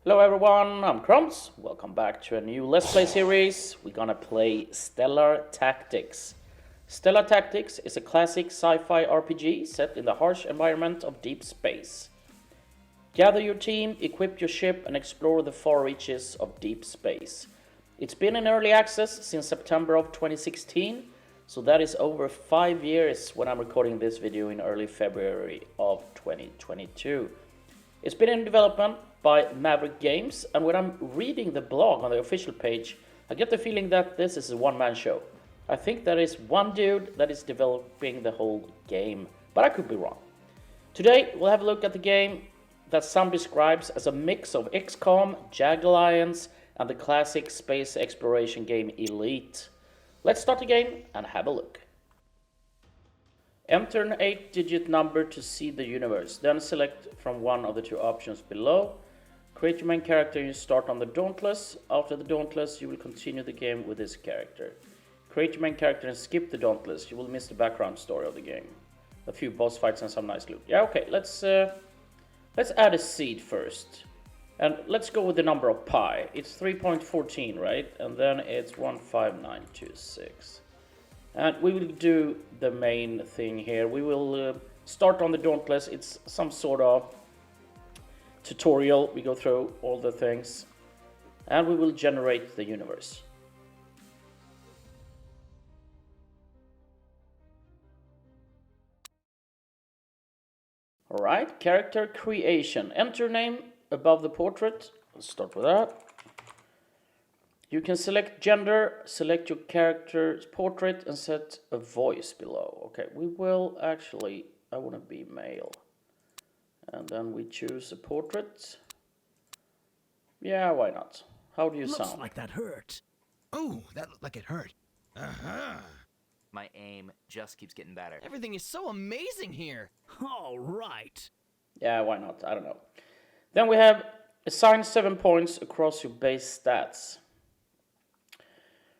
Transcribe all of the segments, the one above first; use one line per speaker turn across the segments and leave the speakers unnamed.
Hello everyone, I'm Crumbs. Welcome back to a new Let's Play series. We're gonna play Stellar Tactics. Stellar Tactics is a classic sci-fi RPG set in the harsh environment of deep space. Gather your team, equip your ship, and explore the far reaches of deep space. It's been in early access since September of 2016, so that is over 5 years when I'm recording this video in early February of 2022. It's been in development by Maverick Games, and when I'm reading the blog on the official page, I get the feeling that this is a one-man show. I think there is one dude that is developing the whole game, but I could be wrong. Today, we'll have a look at the game that some describes as a mix of XCOM, Jag Alliance, and the classic space exploration game Elite. Let's start the game and have a look. Enter an 8-digit number to see the universe, then select from one of the two options below. Create your main character and you start on the Dauntless. After the Dauntless, you will continue the game with this character. Create your main character and skip the Dauntless, you will miss the background story of the game. A few boss fights and some nice loot. Yeah, okay, let's add a seed first. And let's go with the number of pi. It's 3.14, right? And then it's 15926. And we will do the main thing here. We will start on the Dauntless. It's some sort of tutorial. We go through all the things. And we will generate the universe. Alright, character creation. Enter name above the portrait. Let's start with that. You can select gender, select your character's portrait, and set a voice below. Okay, we will actually, I want to be male. And then we choose a portrait. Yeah, why not? How do you sound?
Looks like that hurt. Oh, that looked like it hurt. Uh-huh.
My aim just keeps getting better.
Everything is so amazing here. All right.
Yeah, why not? I don't know. Then we have assign 7 points across your base stats.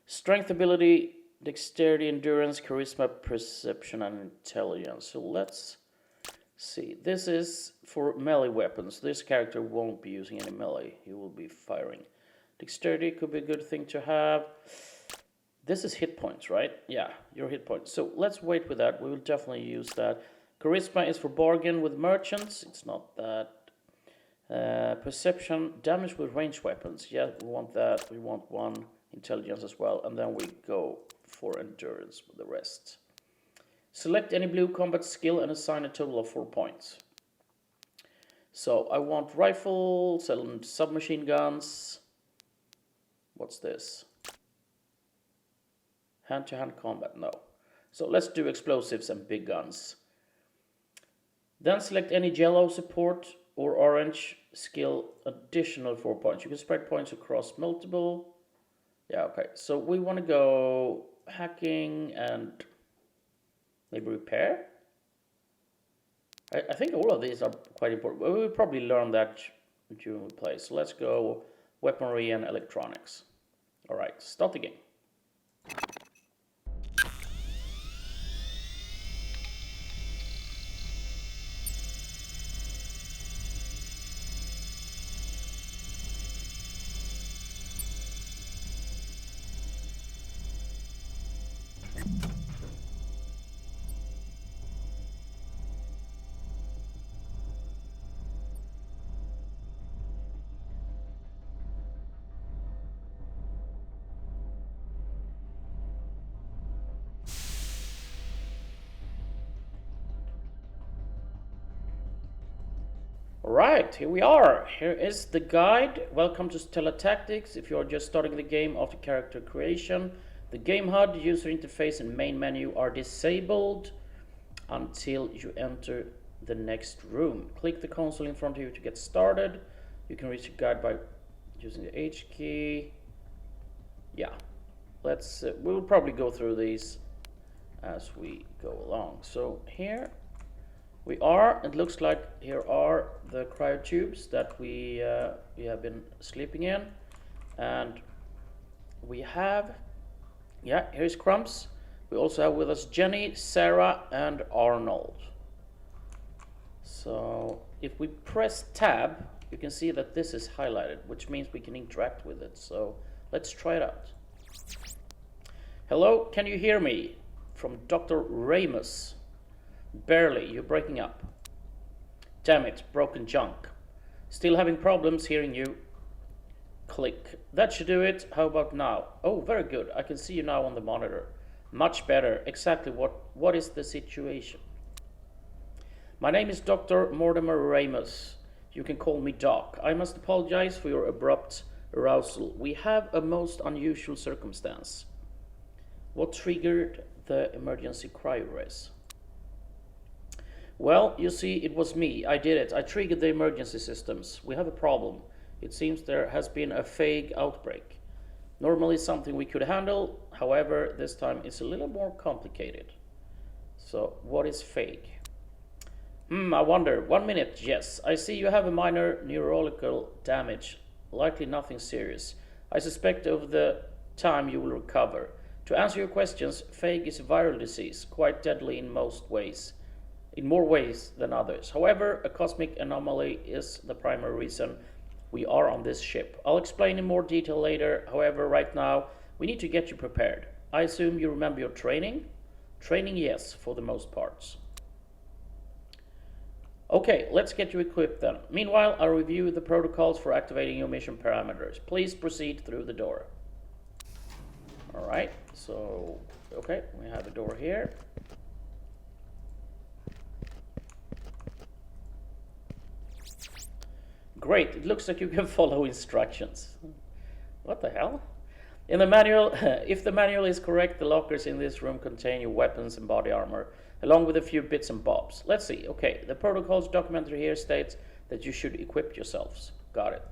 Strength, ability, dexterity, endurance, charisma, perception, and intelligence. So let's see. This is for melee weapons. This character won't be using any melee. He will be firing. Dexterity could be a good thing to have. This is hit points, right? Yeah, your hit points. So let's wait with that. We will definitely use that. Charisma is for bargain with merchants. It's not that. Perception, damage with ranged weapons. Yeah, we want that. We want one. Intelligence as well, and then we go for endurance with the rest. Select any blue combat skill and assign a total of 4 points. So I want rifles and submachine guns. What's this? Hand-to-hand combat, no. So let's do explosives and big guns. Then select any yellow support or orange skill, additional 4 points. You can spread points across multiple. Yeah, okay, so we want to go hacking and maybe repair. I think all of these are quite important. We will probably learn that during the play. So let's go weaponry and electronics. All right, start the game. Alright, here we are. Here is the guide. Welcome to Stellar Tactics. If you are just starting the game after character creation, the game HUD, user interface, and main menu are disabled until you enter the next room. Click the console in front of you to get started. You can reach the guide by using the H key. Yeah, we'll probably go through these as we go along. So here we are. It looks like here are the cryotubes that we have been sleeping in, and we have, yeah, here's Crumbs. We also have with us Jenny, Sarah, and Arnold. So if we press tab you can see that this is highlighted, which means we can interact with it. So let's try it out. Hello, can you hear me? From Dr. Ramus. Barely, you're breaking up. Damn it, broken junk. Still having problems hearing you. Click. That should do it. How about now? Oh, very good. I can see you now on the monitor. Much better. Exactly what is the situation? My name is Dr. Mortimer Ramus. You can call me Doc. I must apologize for your abrupt arousal. We have a most unusual circumstance. What triggered the emergency cry raise? Well, you see, it was me. I did it. I triggered the emergency systems. We have a problem. It seems there has been a vague outbreak. Normally something we could handle. However, this time it's a little more complicated. So, what is vague? I wonder. 1 minute. Yes, I see you have a minor neurological damage. Likely nothing serious. I suspect over the time you will recover. To answer your questions, vague is a viral disease, quite deadly in most ways. In more ways than others. However, a cosmic anomaly is the primary reason we are on this ship. I'll explain in more detail later. However, right now, we need to get you prepared. I assume you remember your training? Training, yes, for the most parts. Okay, let's get you equipped then. Meanwhile, I'll review the protocols for activating your mission parameters. Please proceed through the door. Alright, so, okay, we have a door here. Great, it looks like you can follow instructions. What the hell? In the manual, if the manual is correct, the lockers in this room contain your weapons and body armor, along with a few bits and bobs. Let's see, okay, the protocols documentary here states that you should equip yourselves. Got it.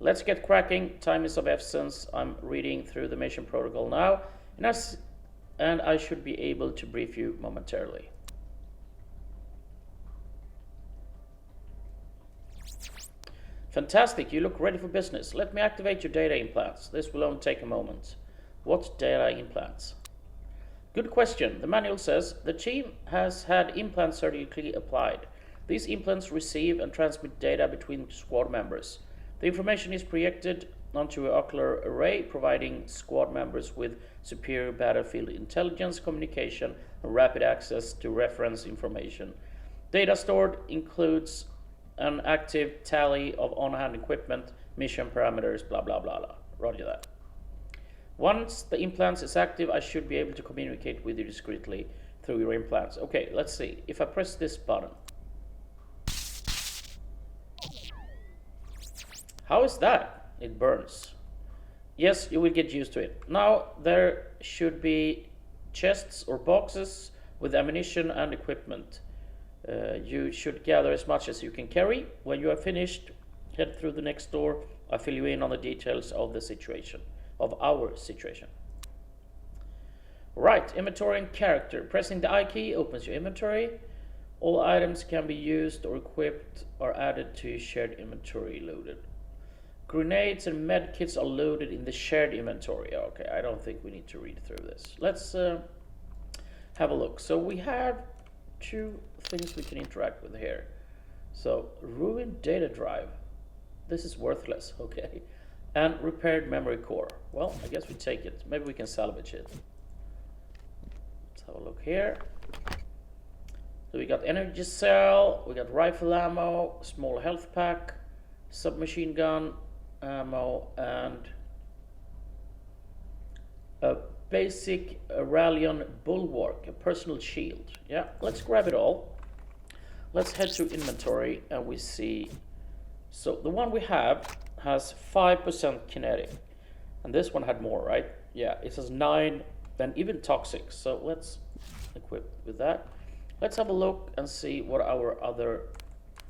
Let's get cracking, time is of essence. I'm reading through the mission protocol now, and I should be able to brief you momentarily. Fantastic, you look ready for business. Let me activate your data implants. This will only take a moment. What data implants? Good question. The manual says the team has had implants surgically applied. These implants receive and transmit data between squad members. The information is projected onto an ocular array, providing squad members with superior battlefield intelligence, communication, and rapid access to reference information. Data stored includes an active tally of on-hand equipment, mission parameters, blah, blah, blah, blah. Roger that. Once the implants is active, I should be able to communicate with you discreetly through your implants. Okay, let's see. If I press this button. How is that? It burns. Yes, you will get used to it. Now, there should be chests or boxes with ammunition and equipment. You should gather as much as you can carry. When you are finished, head through the next door. I'll fill you in on the details of the situation, of our situation. Right, inventory and character. Pressing the I key opens your inventory. All items can be used or equipped or added to shared inventory loaded. Grenades and medkits are loaded in the shared inventory. Okay, I don't think we need to read through this. Let's have a look. So we have two things we can interact with here. So ruined data drive. This is worthless, okay. And repaired memory core. Well, I guess we take it. Maybe we can salvage it. Let's have a look here. So we got energy cell, we got rifle ammo, small health pack, submachine gun ammo, and a basic Rallion bulwark, a personal shield. Yeah, let's grab it all. Let's head to inventory and we see. So the one we have has 5% kinetic, and this one had more, right? Yeah, it says 9, then even toxic. So let's equip with that. Let's have a look and see what our other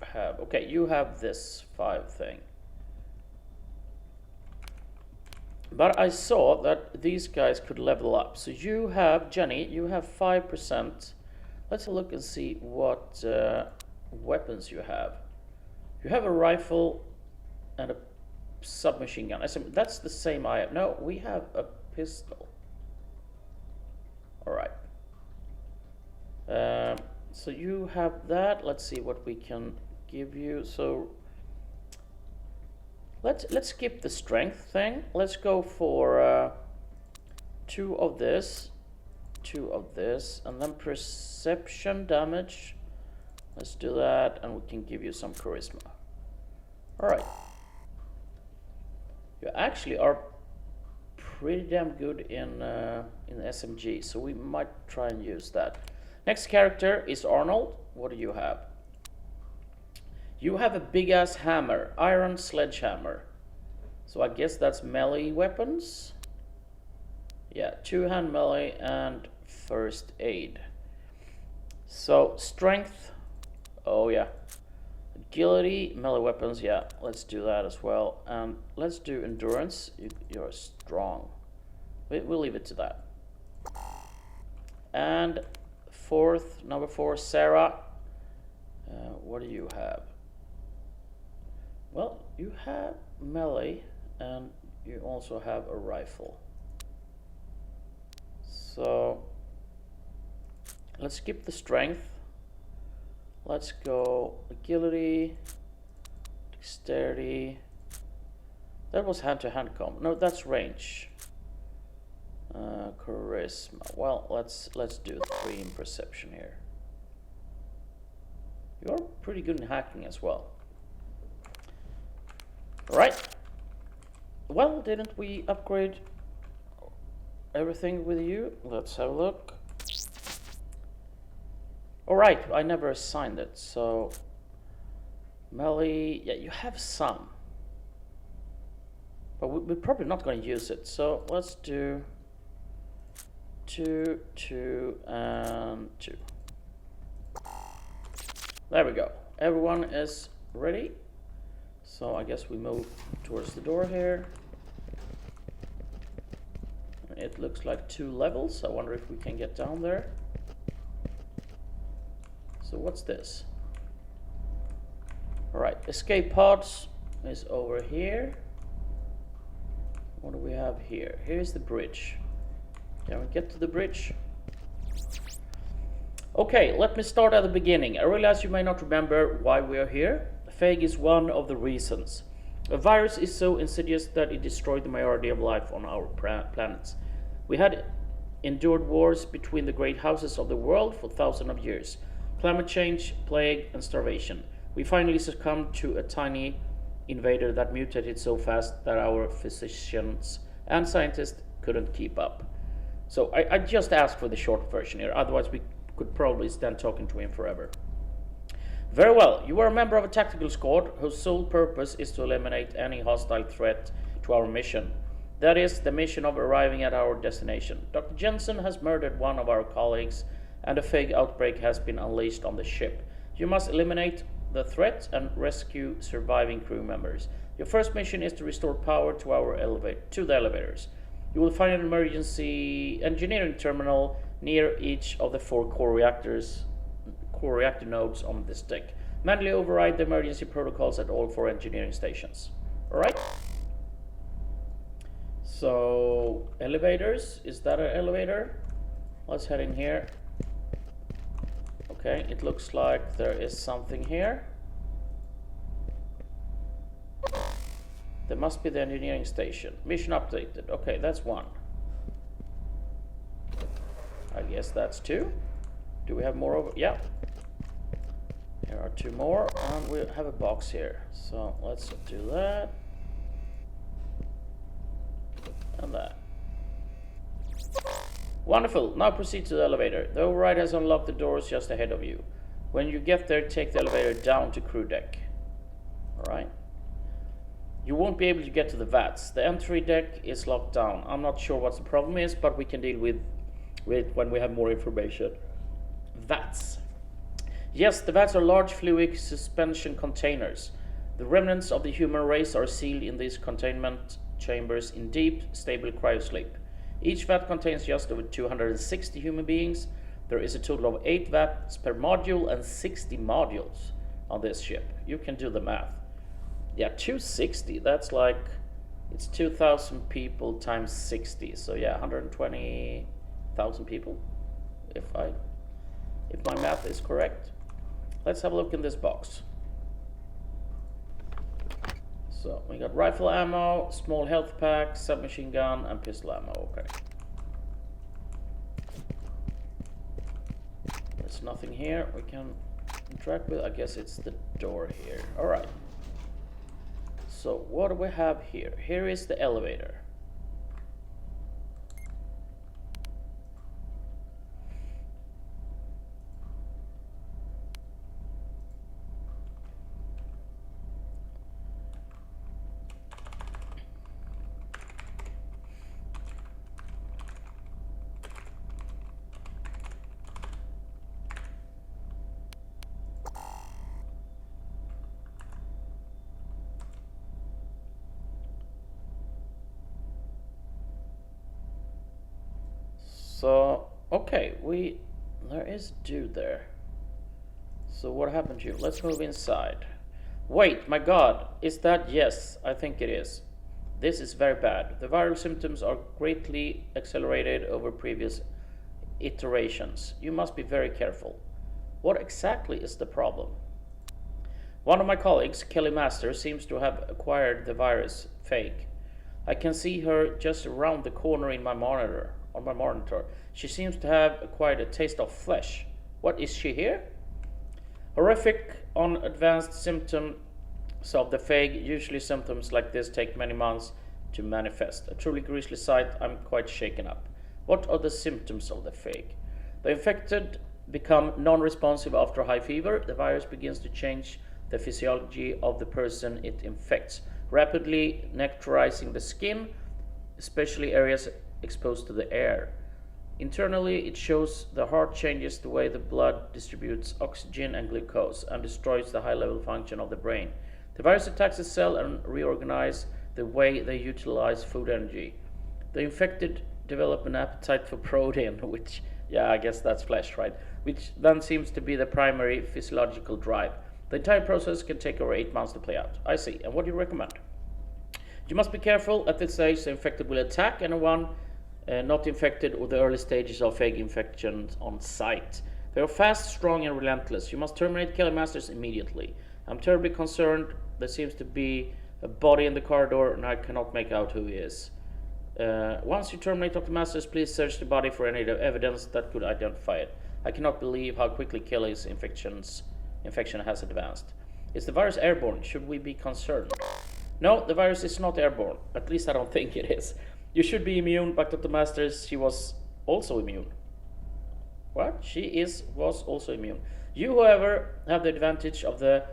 have. Okay, you have this 5 thing. But I saw that these guys could level up. So you have, Jenny, you have 5%. Let's look and see what weapons you have. You have a rifle and a submachine gun. I said, that's the same I have. No, we have a pistol. All right. So you have that. Let's see what we can give you. So Let's skip the strength thing. Let's go for 2 of this, 2 of this, and then perception damage. Let's do that, and we can give you some charisma. Alright. You actually are pretty damn good in SMG, so we might try and use that. Next character is Arnold. What do you have? You have a big ass hammer, iron sledgehammer. So I guess that's melee weapons. Yeah, 2-hand melee and first aid. So strength, oh yeah. Agility, melee weapons, yeah, let's do that as well. And let's do endurance. You're strong. We'll leave it to that. And number 4, Sarah. What do you have? Well, you have melee and you also have a rifle. So let's skip the strength. Let's go agility, dexterity. That was hand-to-hand combat. No, that's range. Charisma. Well, let's do 3 in perception here. You're pretty good in hacking as well. Right. Well, didn't we upgrade everything with you? Let's have a look. Alright, I never assigned it, so melee, yeah, you have some. But we're probably not going to use it, so let's do 2, 2, and 2. There we go. Everyone is ready. So I guess we move towards the door here. It looks like 2 levels. I wonder if we can get down there. So what's this? Alright, escape pods is over here. What do we have here? Here's the bridge. Can we get to the bridge? Okay, let me start at the beginning. I realize you may not remember why we are here. Fake is one of the reasons. A virus is so insidious that it destroyed the majority of life on our planets. We had endured wars between the great houses of the world for thousands of years. Climate change, plague, and starvation. We finally succumbed to a tiny invader that mutated so fast that our physicians and scientists couldn't keep up. So I just asked for the short version here, otherwise we could probably stand talking to him forever. Very well, you are a member of a tactical squad whose sole purpose is to eliminate any hostile threat to our mission. That is, the mission of arriving at our destination. Dr. Jensen has murdered one of our colleagues and a fake outbreak has been unleashed on the ship. You must eliminate the threat and rescue surviving crew members. Your first mission is to restore power to the elevators. You will find an emergency engineering terminal near each of the 4 core reactor nodes on this deck. Manually override the emergency protocols at all 4 engineering stations. Alright? So, elevators. Is that an elevator? Let's head in here. Okay, it looks like there is something here. There must be the engineering station. Mission updated. Okay, that's 1. I guess that's 2. Do we have more over? Yeah. Here are 2 more, and we have a box here. So let's do that. And that. Wonderful. Now proceed to the elevator. The override has unlocked the doors just ahead of you. When you get there, take the elevator down to crew deck. Alright. You won't be able to get to the vats. The entry deck is locked down. I'm not sure what the problem is, but we can deal with when we have more information. Vats. Yes, the vats are large fluid suspension containers. The remnants of the human race are sealed in these containment chambers in deep, stable cryosleep. Each vat contains just over 260 human beings. There is a total of 8 vats per module and 60 modules on this ship. You can do the math. Yeah, 260, that's like, it's 2,000 people times 60. So yeah, 120,000 people, if my math is correct. Let's have a look in this box. So we got rifle ammo, small health pack, submachine gun, and pistol ammo. Okay. There's nothing here we can interact with. I guess it's the door here. Alright. So what do we have here? Here is the elevator. So, okay, there is dude there. So what happened to you? Let's move inside. Wait, my god, is that? Yes, I think it is. This is very bad. The viral symptoms are greatly accelerated over previous iterations. You must be very careful. What exactly is the problem? One of my colleagues, Kelly Master, seems to have acquired the virus fake. I can see her just around the corner in my monitor. On my monitor. She seems to have acquired a taste of flesh. What, is she here? Horrific on advanced symptoms of the fake. Usually symptoms like this take many months to manifest. A truly grisly sight. I'm quite shaken up. What are the symptoms of the fake? The infected become non-responsive after high fever. The virus begins to change the physiology of the person it infects, rapidly nectarizing the skin, especially areas exposed to the air. Internally, it shows the heart changes the way the blood distributes oxygen and glucose and destroys the high-level function of the brain. The virus attacks the cell and reorganizes the way they utilize food energy. The infected develop an appetite for protein, which, yeah, I guess that's flesh, right? Which then seems to be the primary physiological drive. The entire process can take over 8 months to play out. I see. And what do you recommend? You must be careful. At this stage, the infected will attack anyone not infected or the early stages of fake infections on site. They are fast, strong, and relentless. You must terminate Kelly Masters immediately. I'm terribly concerned. There seems to be a body in the corridor, and I cannot make out who he is. Once you terminate Dr. Masters, please search the body for any evidence that could identify it. I cannot believe how quickly Kelly's infection has advanced. Is the virus airborne? Should we be concerned? No, the virus is not airborne. At least I don't think it is. You should be immune, but Dr. Masters, she was also immune. What? She was also immune. You, however, have the advantage of the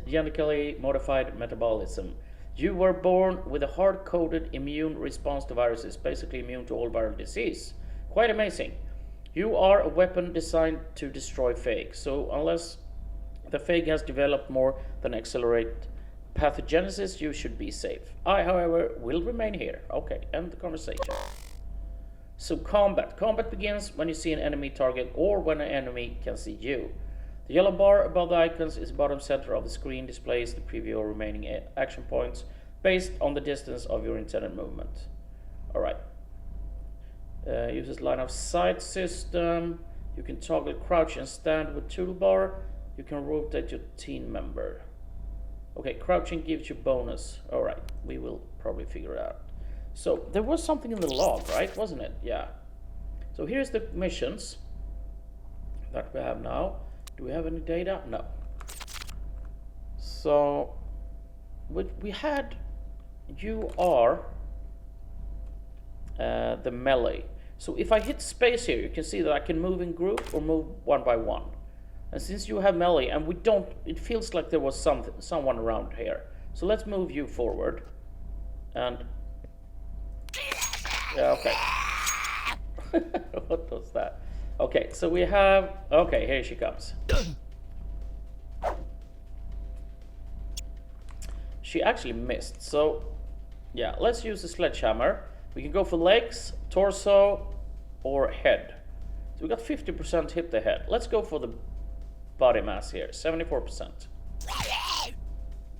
genetically modified metabolism. You were born with a hard-coded immune response to viruses, basically immune to all viral disease. Quite amazing. You are a weapon designed to destroy fake, so unless the fake has developed more than accelerate pathogenesis, you should be safe. I, however, will remain here. Okay, end the conversation. So combat. Combat begins when you see an enemy target or when an enemy can see you. The yellow bar above the icons is the bottom center of the screen, displays the preview of remaining action points based on the distance of your intended movement. Alright. Uses line of sight system. You can toggle crouch and stand with toolbar. You can rotate your team member. Okay, crouching gives you bonus. Alright, we will probably figure it out. So there was something in the log, right? Wasn't it? Yeah. So here's the missions that we have now. Do we have any data? No. So we had, you are the melee. So if I hit space here, you can see that I can move in group or move one by one. And since you have melee, and we don't, it feels like there was someone around here. So let's move you forward. And yeah, okay. What was that? Okay, so we have, okay, here she comes. She actually missed, so yeah, let's use the sledgehammer. We can go for legs, torso, or head. So we got 50% hit the head. Let's go for the body mass here, 74%.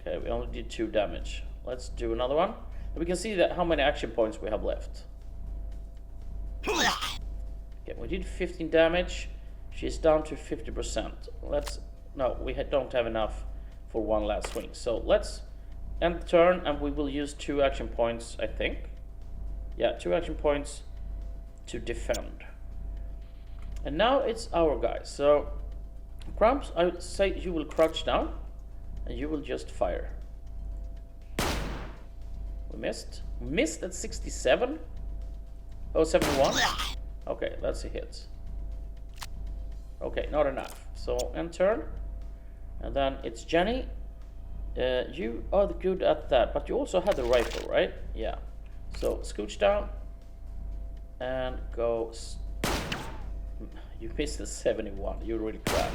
Okay, we only did 2 damage. Let's do another one. And we can see that how many action points we have left. Okay, we did 15 damage. She's down to 50%. No, we don't have enough for one last swing. So let's end the turn, and we will use 2 action points, I think. Yeah, 2 action points to defend. And now it's our guy. So Grumps, I would say you will crouch down and you will just fire. We missed. Missed at 67. Oh, 71. Okay, that's a hit. Okay, not enough. So end turn. And then it's Jenny. You are good at that, but you also had the rifle, right? Yeah. So scooch down and go. You missed the 71. You really crap.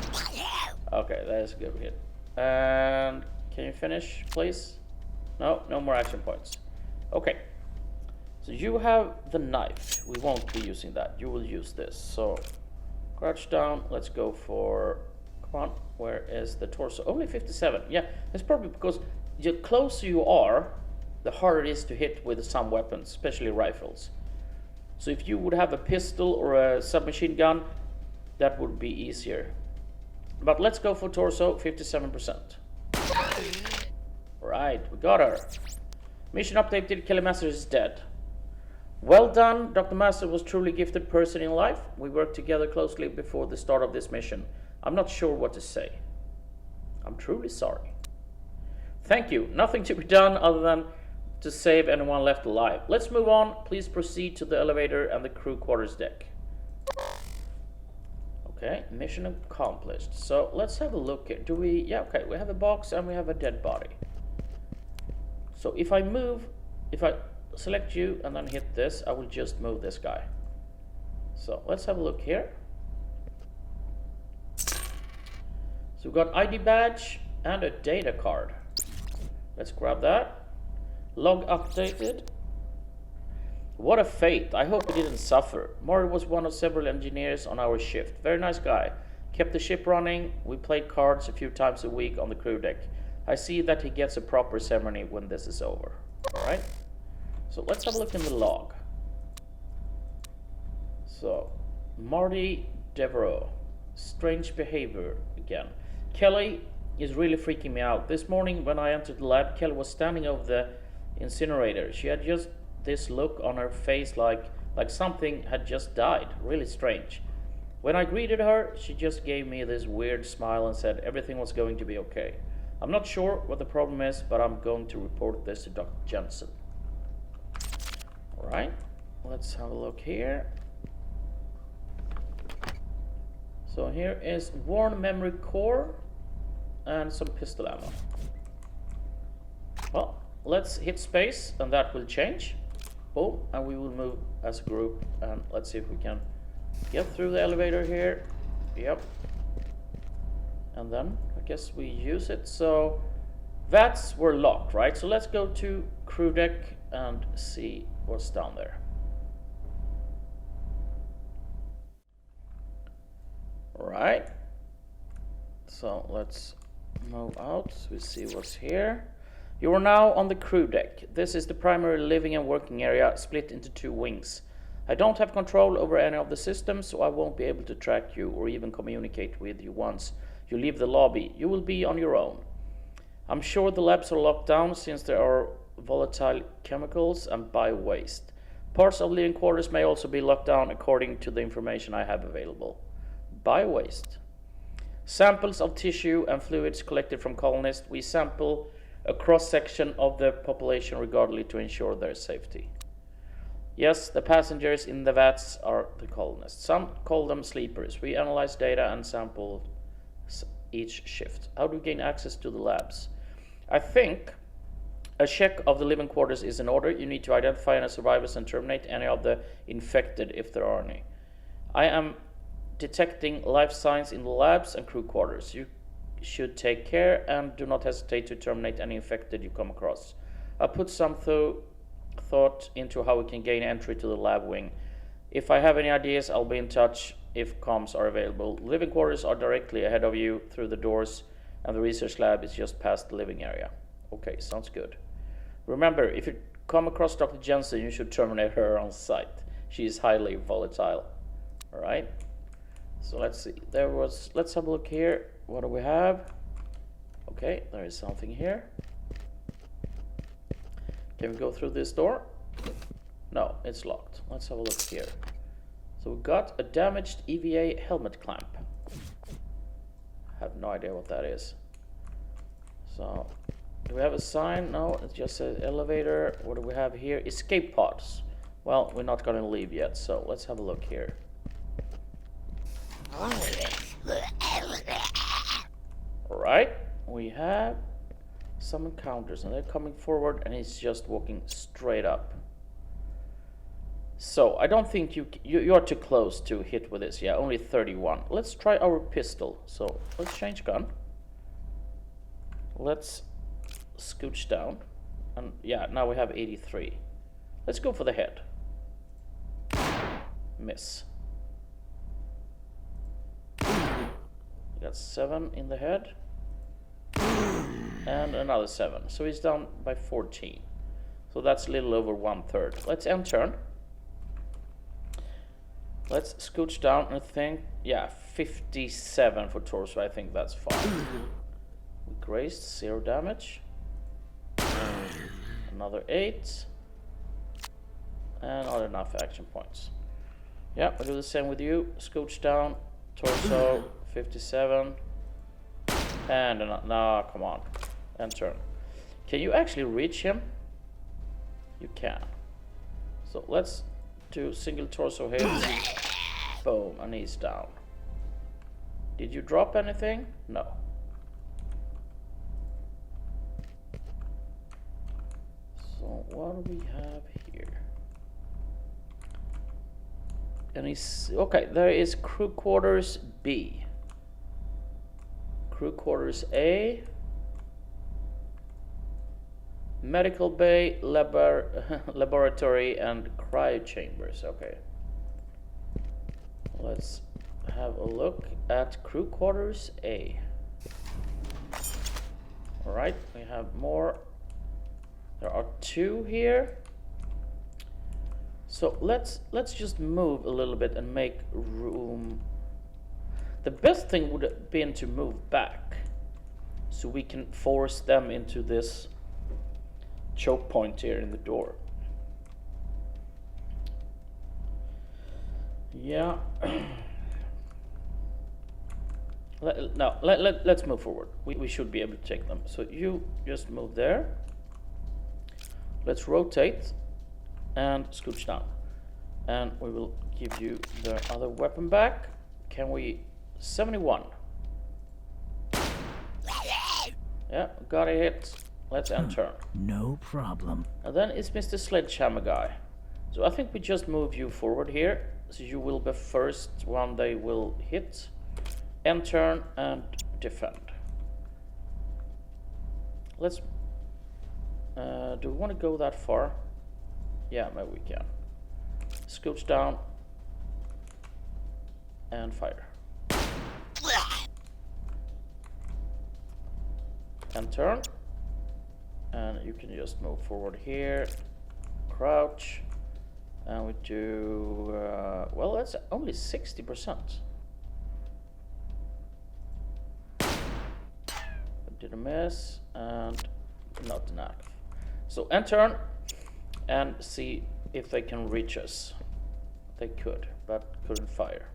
Okay, that is a good hit. And can you finish, please? No, no more action points. Okay. So you have the knife. We won't be using that. You will use this. So crouch down. Let's go for. Come on. Where is the torso? Only 57. Yeah, that's probably because the closer you are, the harder it is to hit with some weapons, especially rifles. So if you would have a pistol or a submachine gun, that would be easier. But let's go for torso, 57%. Right, we got her. Mission updated, Kelly Master is dead. Well done, Dr. Master was truly gifted person in life. We worked together closely before the start of this mission. I'm not sure what to say. I'm truly sorry. Thank you. Nothing to be done other than to save anyone left alive. Let's move on. Please proceed to the elevator and the crew quarters deck. Okay, mission accomplished. So let's have a look here. Do we... Yeah, okay, we have a box and we have a dead body. So if I select you and then hit this, I will just move this guy. So let's have a look here. So we've got ID badge and a data card. Let's grab that. Log updated. What a fate. I hope he didn't suffer. Maury was one of several engineers on our shift. Very nice guy. Kept the ship running. We played cards a few times a week on the crew deck. I see that he gets a proper ceremony when this is over. Alright. So let's have a look in the log. So, Marty Devereaux. Strange behavior again. Kelly is really freaking me out. This morning when I entered the lab, Kelly was standing over the incinerator. She had just this look on her face like something had just died. Really strange. When I greeted her, she just gave me this weird smile and said everything was going to be okay. I'm not sure what the problem is, but I'm going to report this to Dr. Jensen. Alright, let's have a look here. So here is worn memory core and some pistol ammo. Well, let's hit space and that will change. Boom, and we will move as a group and let's see if we can get through the elevator here. Yep. And then I guess we use it. So vats were locked, right? So let's go to crew deck and see what's down there. Right. So let's move out so we see what's here. You are now on the crew deck. This is the primary living and working area split into 2 wings. I don't have control over any of the systems, so I won't be able to track you or even communicate with you once you leave the lobby. You will be on your own. I'm sure the labs are locked down since there are volatile chemicals and bio-waste. Parts of living quarters may also be locked down according to the information I have available. Bio-waste. Samples of tissue and fluids collected from colonists. We sample a cross-section of the population regardless to ensure their safety. Yes, the passengers in the vats are the colonists. Some call them sleepers. We analyze data and sample each shift. How do we gain access to the labs? I think a check of the living quarters is in order. You need to identify any survivors and terminate any of the infected if there are any. I am detecting life signs in the labs and crew quarters. You should take care and do not hesitate to terminate any infected you come across. I put some thought into how we can gain entry to the lab wing. If I have any ideas, I'll be in touch if comms are available. The living quarters are directly ahead of you through the doors, and the research lab is just past the living area. Okay, sounds good. Remember, if you come across Dr. Jensen, you should terminate her on sight. She is highly volatile. Alright, so let's see. Let's have a look here. What do we have? Okay, there is something here. Can we go through this door? No, it's locked. Let's have a look here. So we got a damaged EVA helmet clamp. I have no idea what that is. So, do we have a sign? No, it just says elevator. What do we have here? Escape pods. Well, we're not gonna leave yet, so let's have a look here. Alright, we have some encounters and they're coming forward and he's just walking straight up. So, I don't think you're too close to hit with this. Yeah, only 31. Let's try our pistol. So, let's change gun. Let's scooch down. And yeah, now we have 83. Let's go for the head. Miss. We got 7 in the head. And another 7. So he's down by 14. So that's a little over 1/3. Let's end turn. Let's scooch down and think, yeah, 57 for torso. I think that's fine. We grazed, 0 damage. Another 8. And not enough action points. Yeah, I'll do the same with you. Scooch down, torso, 57. And no, come on. End turn. Can you actually reach him? You can. So let's do single torso hit. Boom, and he's down. Did you drop anything? No. So what do we have here? And he's okay. There is crew quarters B, crew quarters A, medical bay, laboratory, and cryo chambers. Okay. Let's have a look at crew quarters A. All right, we have more. There are 2 here. So let's just move a little bit and make room. The best thing would have been to move back so we can force them into this choke point here in the door. Yeah. Let's move forward. We should be able to take them. So you just move there. Let's rotate and scooch down. And we will give you the other weapon back. Can we... 71. Yeah, got a hit. Let's end turn.
No problem.
And then it's Mr. Sledgehammer guy. So I think we just move you forward here. So you will be first one they will hit. End turn and defend. Let's... do we want to go that far? Yeah, maybe we can. Scooch down and fire. And turn. And you can just move forward here. Crouch. And we do... well, that's only 60%. Did a miss and not enough. So end turn and see if they can reach us. They could, but couldn't fire.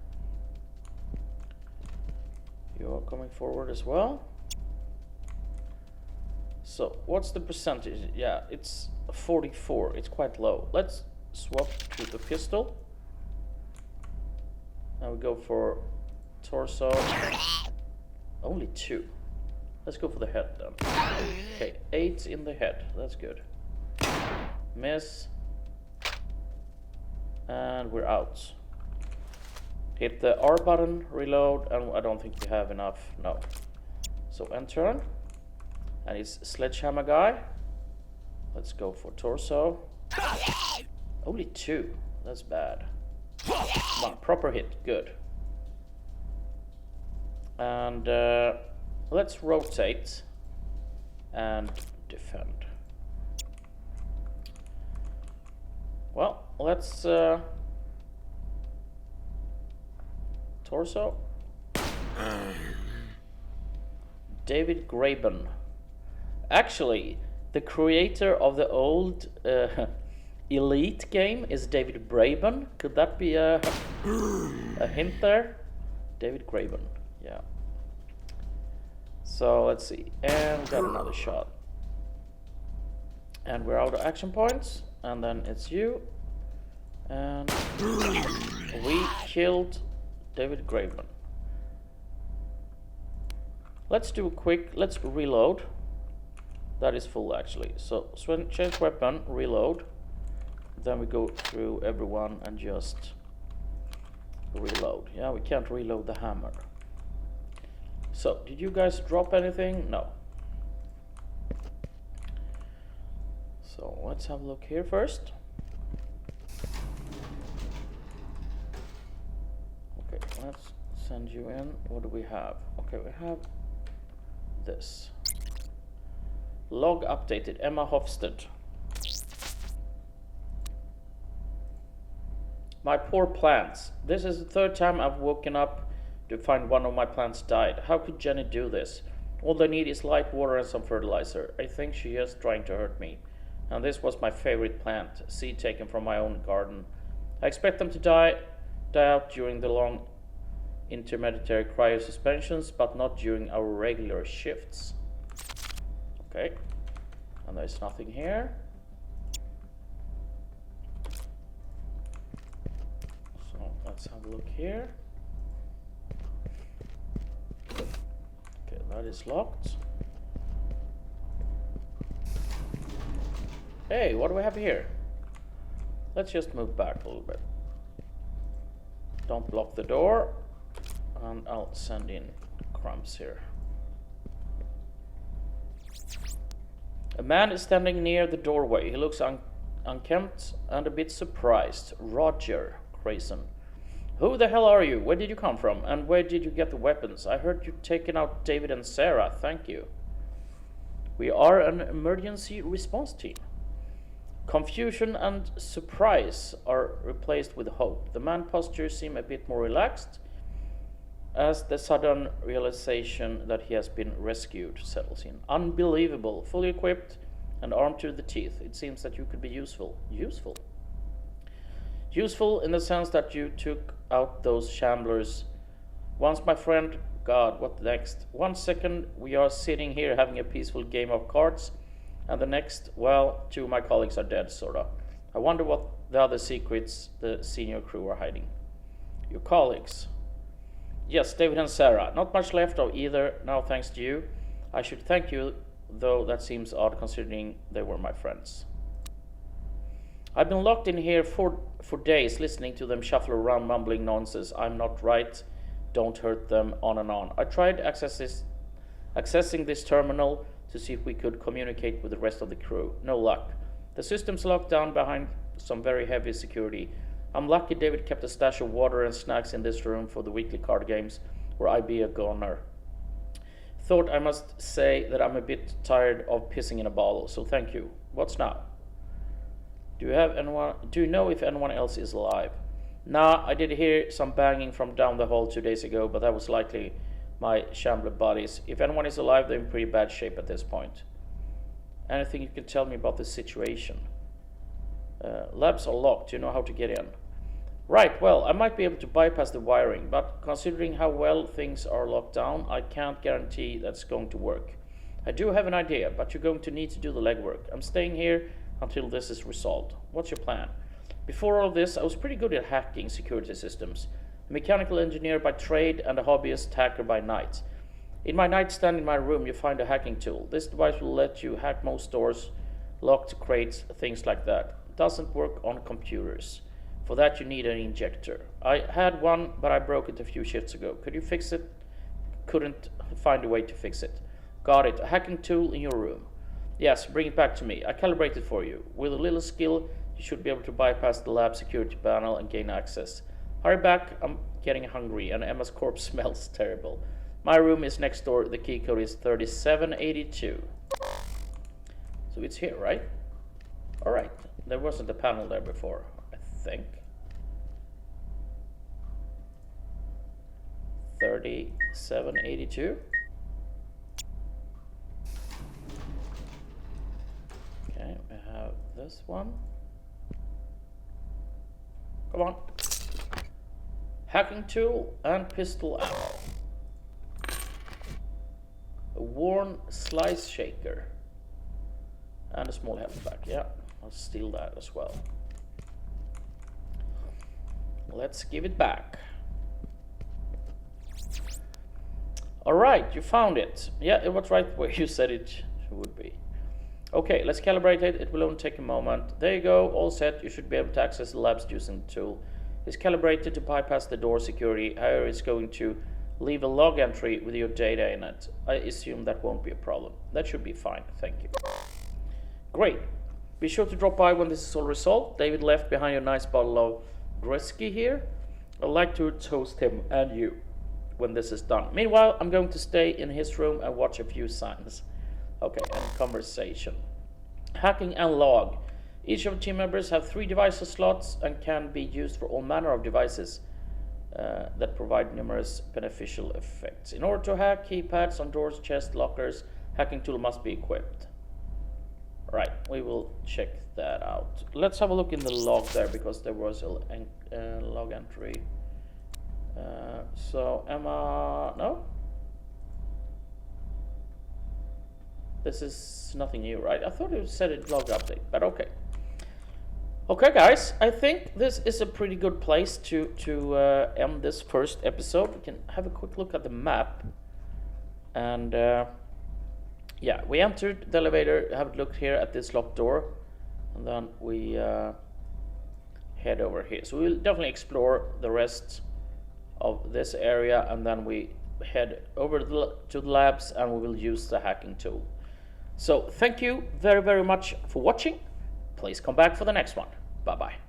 You're coming forward as well. So what's the percentage? Yeah, it's 44. It's quite low. Let's swap to the pistol. Now we go for torso. Only 2. Let's go for the head then. Okay, 8 in the head. That's good. Miss. And we're out. Hit the R button, reload, and I don't think we have enough. No. So end turn. And it's Sledgehammer guy. Let's go for torso. Only 2. That's bad. Come on, proper hit. Good. And let's rotate and defend. Well, let's torso. David Graben. Actually, the creator of the old Elite game is David Braben. Could that be a hint there? David Graben, yeah. So let's see, and we got another shot. And we're out of action points, and then it's you. And we killed David Graben. Let's do a quick, let's reload. That is full actually. So change weapon, reload. Then we go through everyone and just reload. Yeah, we can't reload the hammer. So, did you guys drop anything? No. So, let's have a look here first. Okay, let's send you in. What do we have? Okay, we have this. Log updated, Emma Hofstad. My poor plants. This is the third time I've woken up to find one of my plants died. How could Jenny do this? All they need is light water and some fertilizer. I think she is trying to hurt me. And this was my favorite plant, seed taken from my own garden. I expect them to die out during the long intermediary cryo suspensions, but not during our regular shifts. Okay, and there's nothing here. So let's have a look here. Okay, that is locked. Hey, what do we have here? Let's just move back a little bit. Don't block the door. And I'll send in crumbs here. A man is standing near the doorway. He looks unkempt and a bit surprised. Roger Grayson. Who the hell are you? Where did you come from? And where did you get the weapons? I heard you taken out David and Sarah. Thank you. We are an emergency response team. Confusion and surprise are replaced with hope. The man's posture seems a bit more relaxed as the sudden realization that he has been rescued settles in. Unbelievable. Fully equipped and armed to the teeth. It seems that you could be useful. Useful? Useful in the sense that you took out those shamblers. Once, my friend, God, what next? 1 second, we are sitting here having a peaceful game of cards, and the next, well, 2 of my colleagues are dead, sorta. I wonder what the other secrets the senior crew are hiding. Your colleagues? Yes, David and Sarah. Not much left of either now, thanks to you. I should thank you, though that seems odd considering they were my friends. I've been locked in here for days, listening to them shuffle around, mumbling nonsense. I'm not right. Don't hurt them, on and on. I tried accessing this terminal to see if we could communicate with the rest of the crew. No luck. The system's locked down behind some very heavy security. I'm lucky David kept a stash of water and snacks in this room for the weekly card games, where I'd be a goner. Thought I must say that I'm a bit tired of pissing in a bottle, so thank you. What's now? Do you know if anyone else is alive? Nah, I did hear some banging from down the hall 2 days ago, but that was likely my shambler buddies. If anyone is alive, they're in pretty bad shape at this point. Anything you can tell me about the situation? Labs are locked. Do you know how to get in? Right, well, I might be able to bypass the wiring, but considering how well things are locked down, I can't guarantee that's going to work. I do have an idea, but you're going to need to do the legwork. I'm staying here until this is resolved. What's your plan? Before all this, I was pretty good at hacking security systems. A mechanical engineer by trade and a hobbyist hacker by night. In my nightstand in my room, you find a hacking tool. This device will let you hack most doors, locked crates, things like that. It doesn't work on computers. For that, you need an injector. I had one, but I broke it a few shifts ago. Could you fix it? Couldn't find a way to fix it. Got it. A hacking tool in your room. Yes, bring it back to me. I calibrate it for you. With a little skill, you should be able to bypass the lab security panel and gain access. Hurry back, I'm getting hungry, and Emma's corpse smells terrible. My room is next door. The key code is 3782. So it's here, right? Alright. There wasn't a panel there before, I think. 3782. this one. Come on. Hacking tool and pistol ammo. A worn slice shaker. And a small health pack. Yeah, I'll steal that as well. Let's give it back. Alright, you found it. Yeah, it was right where you said it would be. Okay, let's calibrate it. It will only take a moment. There you go, all set. You should be able to access the labs using the tool. It's calibrated to bypass the door security. However, it's going to leave a log entry with your data in it. I assume that won't be a problem. That should be fine, thank you. Great. Be sure to drop by when this is all resolved. David left behind a nice bottle of Grisky here. I'd like to toast him and you when this is done. Meanwhile, I'm going to stay in his room and watch a few signs. Okay, and conversation. Hacking and log. Each of the team members have 3 device slots and can be used for all manner of devices that provide numerous beneficial effects. In order to hack, keypads on doors, chests, lockers, hacking tool must be equipped. Right, we will check that out. Let's have a look in the log there because there was a log entry. So Emma, no? This is nothing new, right? I thought it said it log update, but okay. Okay, guys, I think this is a pretty good place to end this first episode. We can have a quick look at the map. And yeah, we entered the elevator, have a look here at this locked door, and then we head over here. So we'll definitely explore the rest of this area, and then we head over to the labs and we will use the hacking tool. So thank you very, very much for watching. Please come back for the next one. Bye-bye.